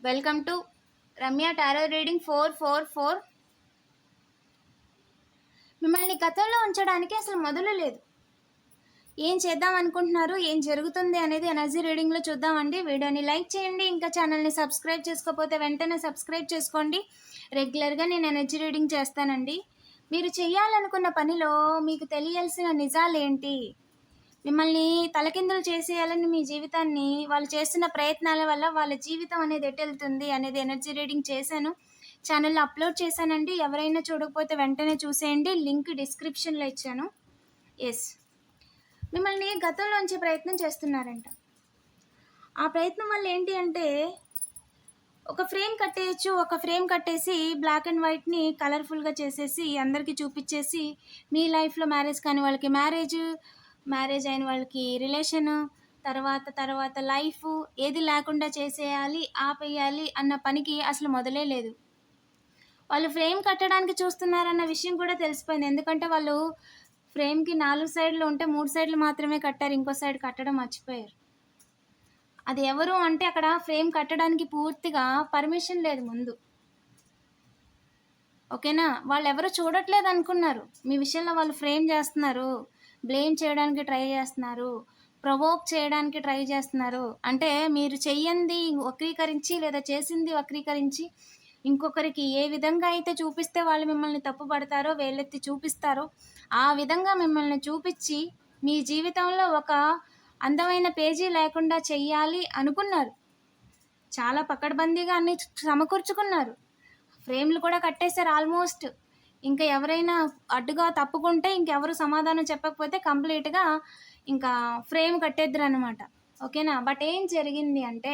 Welcome to Ramya tarot reading 444. మిమ్మల్ని గతంలో ఉంచడానికి అసలు మొదలు లేదు. ఏం చేద్దాం అనుకుంటున్నారు, ఏం జరుగుతుంది అనేది ఎనర్జీ రీడింగ్లో చూద్దామండి. వీడియోని లైక్ చేయండి, ఇంకా ఛానల్ని సబ్స్క్రైబ్ చేసుకోకపోతే వెంటనే సబ్స్క్రైబ్ చేసుకోండి. రెగ్యులర్గా నేను ఎనర్జీ రీడింగ్ చేస్తానండి. మీరు చేయాలనుకున్న పనిలో మీకు తెలియాల్సిన నిజాలేంటి, మిమ్మల్ని తలకిందులు చేసేయాలని మీ జీవితాన్ని వాళ్ళు చేస్తున్న ప్రయత్నాల వల్ల వాళ్ళ జీవితం అనేది ఎటు వెళ్తుంది అనేది ఎనర్జీ రీడింగ్ చేశాను, ఛానల్లో అప్లోడ్ చేశానండి. ఎవరైనా చూడకపోతే వెంటనే చూసేయండి, లింక్ డిస్క్రిప్షన్లో ఇచ్చాను. ఎస్, మిమ్మల్ని గతంలోంచి ప్రయత్నం చేస్తున్నారంట. ఆ ప్రయత్నం వల్ల ఏంటి అంటే ఒక ఫ్రేమ్ కట్టేయచ్చు, ఒక ఫ్రేమ్ కట్టేసి బ్లాక్ అండ్ వైట్ని కలర్ఫుల్గా చేసేసి అందరికీ చూపించేసి మీ లైఫ్లో మ్యారేజ్ కాని వాళ్ళకి మ్యారేజ్ అయిన వాళ్ళకి రిలేషను, తర్వాత లైఫ్ ఏది లేకుండా చేసేయాలి, ఆపేయాలి అన్న పనికి అసలు మొదలే లేదు. వాళ్ళు ఫ్రేమ్ కట్టడానికి చూస్తున్నారన్న విషయం కూడా తెలిసిపోయింది. ఎందుకంటే వాళ్ళు ఫ్రేమ్కి 4 సైడ్లు ఉంటే 3 సైడ్లు మాత్రమే కట్టారు, ఇంకో సైడ్ కట్టడం మర్చిపోయారు. అది ఎవరు అంటే అక్కడ ఫ్రేమ్ కట్టడానికి పూర్తిగా పర్మిషన్ లేదు ముందు. ఓకేనా, వాళ్ళు ఎవరు చూడట్లేదు అనుకున్నారు. మీ విషయంలో వాళ్ళు ఫ్రేమ్ చేస్తున్నారు, బ్లేమ్ చేయడానికి ట్రై చేస్తున్నారు, ప్రొవోక్ చేయడానికి ట్రై చేస్తున్నారు. అంటే మీరు చెయ్యంది వక్రీకరించి లేదా చేసింది వక్రీకరించి ఇంకొకరికి ఏ విధంగా అయితే చూపిస్తే వాళ్ళు మిమ్మల్ని తప్పు పడతారో, వేలెత్తి చూపిస్తారో ఆ విధంగా మిమ్మల్ని చూపించి మీ జీవితంలో ఒక అందమైన పేజీ లేకుండా చెయ్యాలి అనుకున్నారు. చాలా పకడ్బందీగా అన్ని సమకూర్చుకున్నారు, ఫ్రేమ్లు కూడా కట్టేశారు ఆల్మోస్ట్. ఇంకా ఎవరైనా అడ్డుగా తప్పుకుంటే ఇంకెవరు సమాధానం చెప్పకపోతే కంప్లీట్గా ఇంకా ఫ్రేమ్ కట్టేద్దరు అనమాట. ఓకేనా, బట్ ఏం జరిగింది అంటే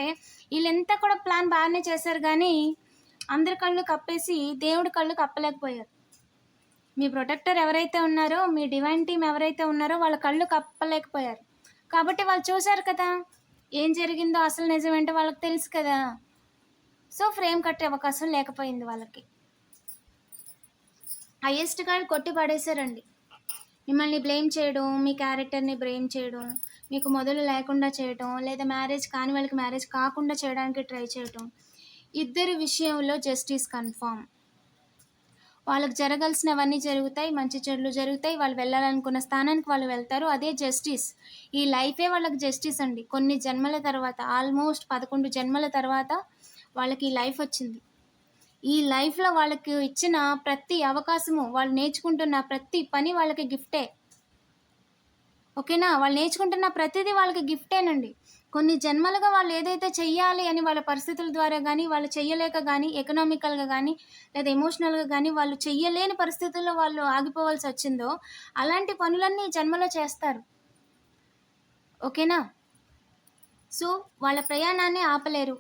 వీళ్ళంతా కూడా ప్లాన్ బాగానే చేశారు, కానీ అందరి కళ్ళు కప్పేసి దేవుడి కళ్ళు కప్పలేకపోయారు. మీ ప్రొటెక్టర్ ఎవరైతే ఉన్నారో, మీ డివైన్ టీం ఎవరైతే ఉన్నారో వాళ్ళ కళ్ళు కప్పలేకపోయారు. కాబట్టి వాళ్ళు చూశారు కదా ఏం జరిగిందో, అసలు నిజమేంటో వాళ్ళకి తెలుసు కదా. సో ఫ్రేమ్ కట్టే అవకాశం లేకపోయింది వాళ్ళకి. హైయెస్ట్ కార్డ్ కొట్టి పడేశారండి. మిమ్మల్ని బ్లేమ్ చేయడం, మీ క్యారెక్టర్ని బ్లేమ్ చేయడం, మీకు మొదలు లేకుండా చేయడం, లేదా మ్యారేజ్ కాని వాళ్ళకి మ్యారేజ్ కాకుండా చేయడానికి ట్రై చేయడం. ఇద్దరి విషయంలో జస్టిస్ కన్ఫామ్. వాళ్ళకి జరగాల్సినవన్నీ జరుగుతాయి, మంచి చెడులు జరుగుతాయి, వాళ్ళు వెళ్ళాలనుకున్న స్థానానికి వాళ్ళు వెళ్తారు, అదే జస్టిస్. ఈ లైఫే వాళ్ళకి జస్టిస్ అండి. కొన్ని జన్మల తర్వాత, ఆల్మోస్ట్ 11 జన్మల తర్వాత వాళ్ళకి ఈ లైఫ్ వచ్చింది. ఈ లైఫ్లో వాళ్ళకి ఇచ్చిన ప్రతి అవకాశము, వాళ్ళు నేర్చుకుంటున్న ప్రతి పని వాళ్ళకి గిఫ్టే. ఓకేనా, వాళ్ళు నేర్చుకుంటున్న ప్రతిదీ వాళ్ళకి గిఫ్టేనండి. కొన్ని జన్మలుగా వాళ్ళు ఏదైతే చెయ్యాలి అని వాళ్ళ పరిస్థితుల ద్వారా కానీ, వాళ్ళు చెయ్యలేక కానీ, ఎకనామికల్గా కానీ లేదా ఎమోషనల్గా కానీ వాళ్ళు చెయ్యలేని పరిస్థితుల్లో వాళ్ళు ఆగిపోవాల్సి వచ్చిందో అలాంటి పనులన్నీ జన్మలో చేస్తారు. ఓకేనా, సో వాళ్ళ ప్రయాణాన్ని ఆపలేరు.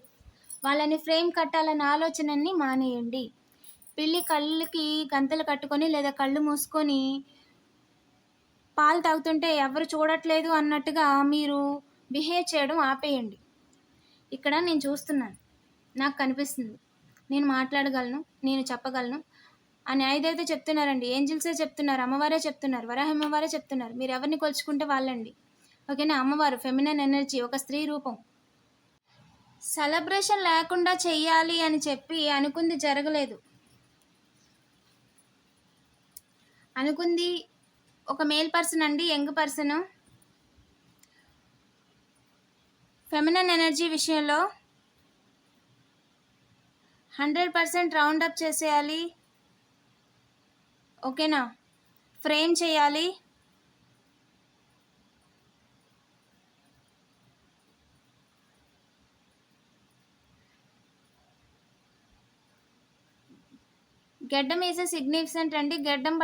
వాళ్ళని ఫ్రేమ్ కట్టాలన్న ఆలోచనని మానేయండి. పిల్లి కళ్ళకి గంతలు కట్టుకొని లేదా కళ్ళు మూసుకొని పాలు తాగుతుంటే ఎవరు చూడట్లేదు అన్నట్టుగా మీరు బిహేవ్ చేయడం ఆపేయండి. ఇక్కడ నేను చూస్తున్నాను, నాకు కనిపిస్తుంది, నేను మాట్లాడగలను, నేను చెప్పగలను అని ఏదైతే చెప్తున్నారండి, ఏంజిల్సే చెప్తున్నారు, అమ్మవారే చెప్తున్నారు, వరాహమ్మవారే చెప్తున్నారు. మీరు ఎవరిని కొలుచుకుంటే వాళ్ళండి. ఓకేనా, అమ్మవారు ఫెమినైన్ ఎనర్జీ, ఒక స్త్రీ రూపం. సెలబ్రేషన్ లేకుండా చెయ్యాలి అని చెప్పి అనుకుంది జరగలేదు. అనుకుంది ఒక మేల్ పర్సన్ అండి, యంగ్ పర్సన్. ఫెమినైన్ ఎనర్జీ విషయంలో 100% రౌండప్ చేసేయాలి. ఓకేనా, ఫ్రేమ్ చేయాలి. గెడ్డం ఈజ్ సిగ్నిఫికెంట్ అండి. గెడ్డం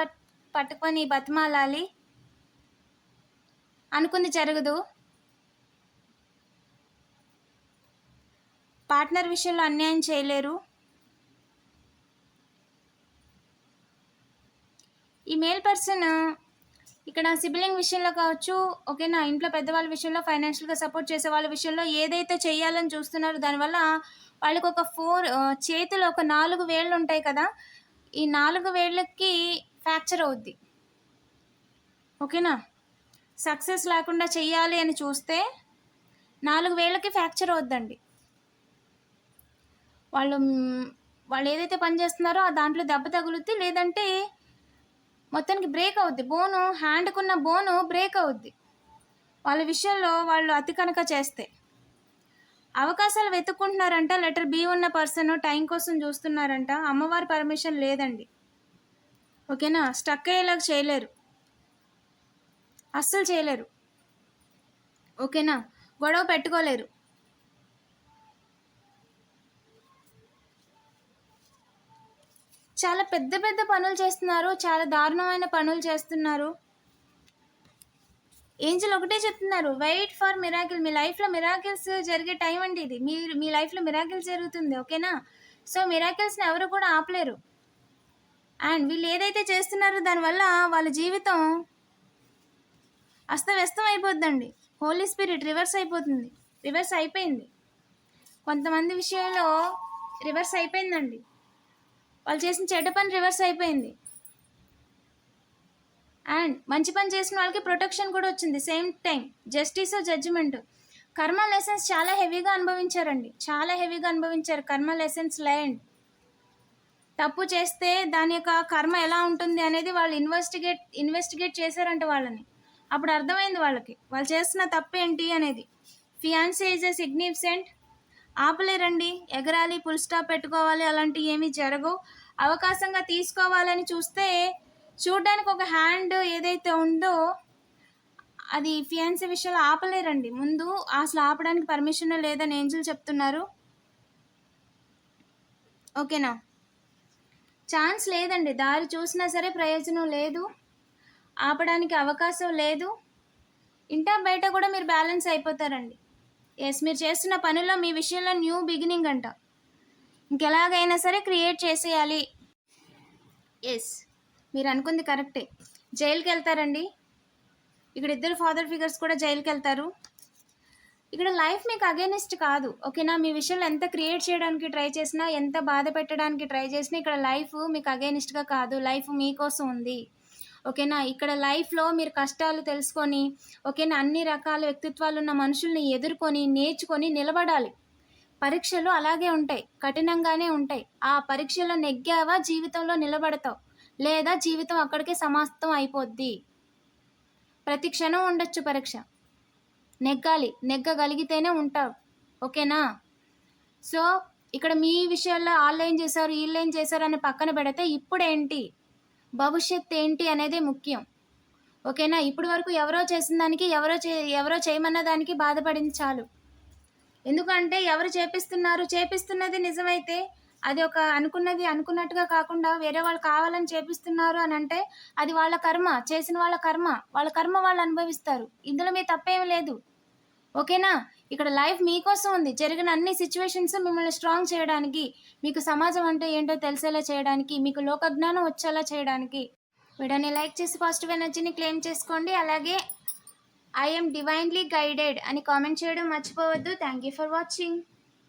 పట్టుకొని బతిమాలాలి. అనుకుంది జరగదు. పార్ట్నర్ విషయంలో అన్యాయం చేయలేరు. ఈ మేల్ పర్సన్ ఇక్కడ సిబ్లింగ్ విషయంలో కావచ్చు, ఓకేనా, ఇంట్లో పెద్దవాళ్ళ విషయంలో, ఫైనాన్షియల్గా సపోర్ట్ చేసే వాళ్ళ విషయంలో ఏదైతే చేయాలని చూస్తున్నారో దానివల్ల వాళ్ళకి ఒక చేతిలో ఒక 4 వేళ్ళు ఉంటాయి కదా, ఈ 4 వేళ్ళకి ఫ్రాక్చర్ అవుద్ది. ఓకేనా, సక్సెస్ లేకుండా చెయ్యాలి అని చూస్తే 4 వేళ్ళకి ఫ్రాక్చర్ అవుద్దండి. వాళ్ళు వాళ్ళు ఏదైతే పని చేస్తున్నారో ఆ దాంట్లో దెబ్బ తగులుద్ది, లేదంటే మొత్తానికి బ్రేక్ అవుద్ది. హ్యాండ్కున్న బోను బ్రేక్ అవుద్ది వాళ్ళ విషయంలో వాళ్ళు అతి కనుక చేస్తే. అవకాశాలు వెతుక్కుంటున్నారంట. లెటర్ బి ఉన్న పర్సన్ టైం కోసం చూస్తున్నారంట. అమ్మవారి పర్మిషన్ లేదండి. ఓకేనా, స్టక్ అయ్యేలాగా చేయలేరు, అస్సలు చేయలేరు. ఓకేనా, గొడవ పెట్టుకోలేరు. చాలా పెద్ద పెద్ద పనులు చేస్తున్నారు, చాలా దారుణమైన పనులు చేస్తున్నారు. ఏంజల్ ఒకటే చెప్తున్నారు, వెయిట్ ఫర్ మిరాకిల్. మీ లైఫ్లో మిరాకిల్స్ జరిగే టైం అండి ఇది. మీ లైఫ్లో మిరాకిల్స్ జరుగుతుంది. ఓకేనా, సో మిరాకిల్స్ని ఎవరు కూడా ఆపలేరు. అండ్ వీళ్ళు ఏదైతే చేస్తున్నారో దానివల్ల వాళ్ళ జీవితం అస్తవ్యస్తం అయిపోద్దండి. హోలీ స్పిరిట్ రివర్స్ అయిపోతుంది, రివర్స్ అయిపోయింది. కొంతమంది విషయంలో రివర్స్ అయిపోయిందండి. వాళ్ళు చేసిన చెడ్డ పని రివర్స్ అయిపోయింది. అండ్ మంచి పని చేసిన వాళ్ళకి ప్రొటెక్షన్ కూడా వచ్చింది. సేమ్ టైం జస్టిస్, జడ్జిమెంట్, కర్మ లెసన్స్ చాలా హెవీగా అనుభవించారండి. చాలా హెవీగా అనుభవించారు. కర్మ లెసన్స్ లెర్న్డ్. తప్పు చేస్తే దాని యొక్క కర్మ ఎలా ఉంటుంది అనేది వాళ్ళు ఇన్వెస్టిగేట్ చేశారంట వాళ్ళని. అప్పుడు అర్థమైంది వాళ్ళకి వాళ్ళు చేస్తున్న తప్పు ఏంటి అనేది. Fiancee is a significant. ఆపలేరండి. ఎగరాలి, ఫుల్ స్టాప్ పెట్టుకోవాలి, అలాంటివి ఏమీ జరగవు. అవకాశంగా తీసుకోవాలని చూడడానికి ఒక హ్యాండ్ ఏదైతే ఉందో అది ఫియాన్సీ విషయంలో ఆపలేరండి. ముందు అసలు ఆపడానికి పర్మిషన్ లేదని ఏంజల్ చెప్తున్నారు. ఓకేనా, ఛాన్స్ లేదండి. దారి చూసినా సరే ప్రయోజనం లేదు, ఆపడానికి అవకాశం లేదు. ఇంటా బయట కూడా మీరు బ్యాలెన్స్ అయిపోతారండి. ఎస్, మీరు చేస్తున్న పనిలో మీ విషయంలో న్యూ బిగినింగ్ అంట. ఇంకెలాగైనా సరే క్రియేట్ చేసేయాలి. ఎస్, మీరు అనుకుంది కరెక్టే. జైలుకి వెళ్తారండి. ఇక్కడ ఇద్దరు ఫాదర్ ఫిగర్స్ కూడా జైలుకి వెళ్తారు. ఇక్కడ లైఫ్ మీకు అగైనిస్ట్ కాదు. ఓకేనా, మీ విషయంలో ఎంత క్రియేట్ చేయడానికి ట్రై చేసినా, ఎంత బాధ పెట్టడానికి ట్రై చేసినా ఇక్కడ లైఫ్ మీకు అగైనిస్ట్గా కాదు. లైఫ్ మీకోసం ఉంది. ఓకేనా, ఇక్కడ లైఫ్లో మీరు కష్టాలు తెలుసుకొని, ఓకేనా, అన్ని రకాల వ్యక్తిత్వాలు ఉన్న మనుషుల్ని ఎదుర్కొని నేర్చుకొని నిలబడాలి. పరీక్షలు అలాగే ఉంటాయి, కఠినంగానే ఉంటాయి. ఆ పరీక్షలో నెగ్గావా జీవితంలో నిలబడతావు, లేదా జీవితం అక్కడికే సమాప్తం అయిపోద్ది. ప్రతి క్షణం ఉండొచ్చు పరీక్ష. నెగ్గాలి, నెగ్గగలిగితేనే ఉంటావు. ఓకేనా, సో ఇక్కడ మీ విషయాల్లో వాళ్ళు ఏం చేశారు, వీళ్ళు ఏం చేశారు అని పక్కన పెడితే ఇప్పుడేంటి, భవిష్యత్ ఏంటి అనేదే ముఖ్యం. ఓకేనా, ఇప్పటి వరకు ఎవరో చేసిన దానికి ఎవరో చేయమన్న దానికి బాధపడింది చాలు. ఎందుకంటే ఎవరు చేపిస్తున్నది నిజమైతే అది ఒక అనుకున్నట్టుగా కాకుండా వేరే వాళ్ళు కావాలని చేపిస్తున్నారు అని అంటే అది వాళ్ళ కర్మ, చేసిన వాళ్ళ కర్మ వాళ్ళు అనుభవిస్తారు. ఇందులో మీ తప్పేం లేదు. ఓకేనా, ఇక్కడ లైఫ్ మీకోసం ఉంది. జరిగిన అన్ని సిచ్యువేషన్స్ మిమ్మల్ని స్ట్రాంగ్ చేయడానికి, మీకు సమాజం అంటే ఏంటో తెలిసేలా చేయడానికి, మీకు లోకజ్ఞానం వచ్చేలా చేయడానికి. వీడియోని లైక్ చేసి పాజిటివ్ ఎనర్జీని క్లెయిమ్ చేసుకోండి. అలాగే ఐఎమ్ డివైన్లీ గైడెడ్ అని కామెంట్ చేయడం మర్చిపోవద్దు. Thank you for watching.